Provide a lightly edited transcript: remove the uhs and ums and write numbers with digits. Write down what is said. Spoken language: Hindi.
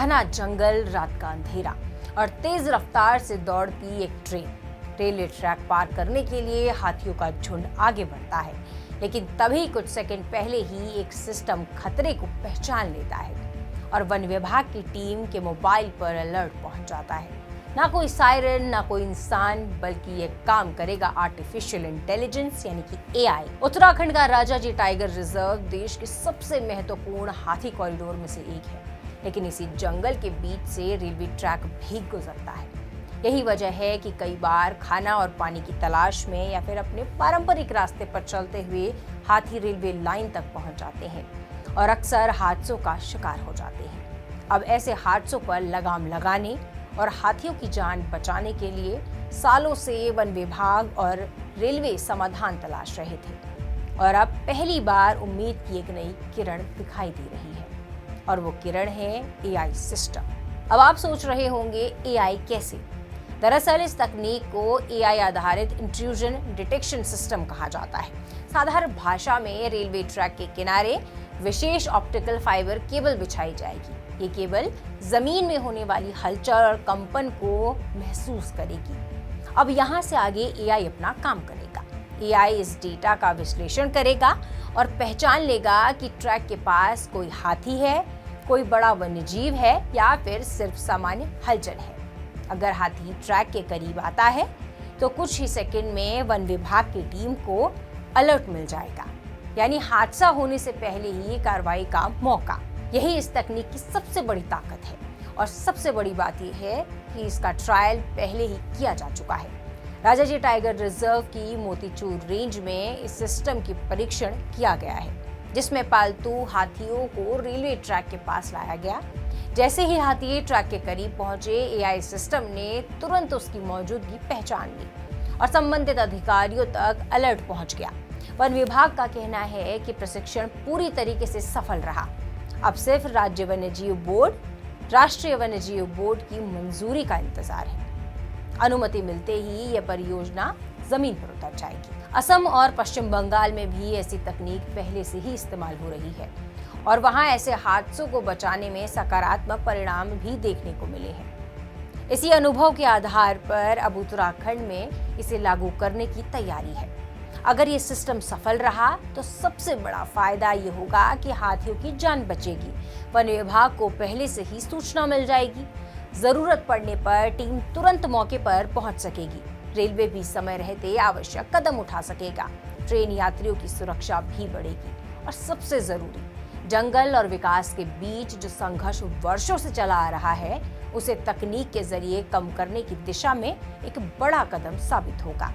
घना जंगल, रात का अंधेरा और तेज रफ्तार से दौड़ती एक ट्रेन। रेलवे ट्रैक पार करने के लिए हाथियों का झुंड आगे बढ़ता है, लेकिन तभी कुछ सेकंड पहले ही एक सिस्टम खतरे को पहचान लेता है और वन विभाग की टीम के मोबाइल पर अलर्ट पहुंच जाता है। ना कोई सायरन, ना कोई इंसान, बल्कि ये काम करेगा आर्टिफिशियल इंटेलिजेंस यानी कि एआई। उत्तराखंड का राजाजी टाइगर रिजर्व देश के सबसे महत्वपूर्ण हाथी कॉरिडोर में से एक है, लेकिन इसी जंगल के बीच से रेलवे ट्रैक भी गुजरता है। यही वजह है कि कई बार खाना और पानी की तलाश में या फिर अपने पारंपरिक रास्ते पर चलते हुए हाथी रेलवे लाइन तक पहुंच जाते हैं और अक्सर हादसों का शिकार हो जाते हैं। अब ऐसे हादसों पर लगाम लगाने और हाथियों की जान बचाने के लिए सालों से वन विभाग और रेलवे समाधान तलाश रहे थे और अब पहली बार उम्मीद की एक नई किरण दिखाई दे रही है और वो किरण है एआई सिस्टम। अब आप सोच रहे होंगे एआई कैसे? दरअसल इस तकनीक को एआई आधारित इंट्रूजन डिटेक्शन सिस्टम कहा जाता है। साधारण भाषा में रेलवे ट्रैक के किनारे विशेष ऑप्टिकल फाइबर केबल बिछाई जाएगी। ये केबल जमीन में होने वाली हलचल और कंपन को महसूस करेगी। अब यहाँ से आगे एआई अपना काम करेगा। एआई इस डेटा का विश्लेषण करेगा और पहचान लेगा कि ट्रैक के पास कोई हाथी है, कोई बड़ा वन्यजीव है या फिर सिर्फ सामान्य हलचल है। अगर हाथी ट्रैक के करीब आता है तो कुछ ही सेकंड में वन विभाग की टीम को अलर्ट मिल जाएगा, यानी हादसा होने से पहले ही कार्रवाई का मौका। यही इस तकनीक की सबसे बड़ी ताकत है और सबसे बड़ी बात यह है कि इसका ट्रायल पहले ही किया जा चुका है। राजाजी टाइगर रिजर्व की मोतीचूर रेंज में इस सिस्टम की परीक्षण किया गया है, जिसमें पालतू हाथियों को रेलवे ट्रैक के पास लाया गया। जैसे ही हाथी ट्रैक के करीब पहुंचे, एआई सिस्टम ने तुरंत उसकी मौजूदगी पहचान ली और संबंधित अधिकारियों तक अलर्ट पहुंच गया। वन विभाग का कहना है कि प्रशिक्षण पूरी तरीके से सफल रहा। अब सिर्फ राज्य वन्यजीव बोर्ड, राष्ट्रीय वन्यजीव बोर्ड की मंजूरी का इंतजार है। अनुमति मिलते ही यह परियोजना जमीन पर उतर जाएगी। असम और पश्चिम बंगाल में भी ऐसी तकनीक पहले से ही इस्तेमाल हो रही है और वहां ऐसे हादसों को बचाने में सकारात्मक परिणाम भी देखने को मिले हैं। इसी अनुभव के आधार पर अब उत्तराखंड में इसे लागू करने की तैयारी है। अगर ये सिस्टम सफल रहा तो सबसे बड़ा फायदा ये होगा कि हाथियों की जान बचेगी। वन विभाग को पहले से ही सूचना मिल जाएगी। जरूरत पड़ने पर टीम तुरंत मौके पर पहुंच सकेगी। रेलवे भी समय रहते आवश्यक कदम उठा सकेगा। ट्रेन यात्रियों की सुरक्षा भी बढ़ेगी और सबसे जरूरी, जंगल और विकास के बीच जो संघर्ष वर्षों से चला आ रहा है, उसे तकनीक के जरिए कम करने की दिशा में एक बड़ा कदम साबित होगा।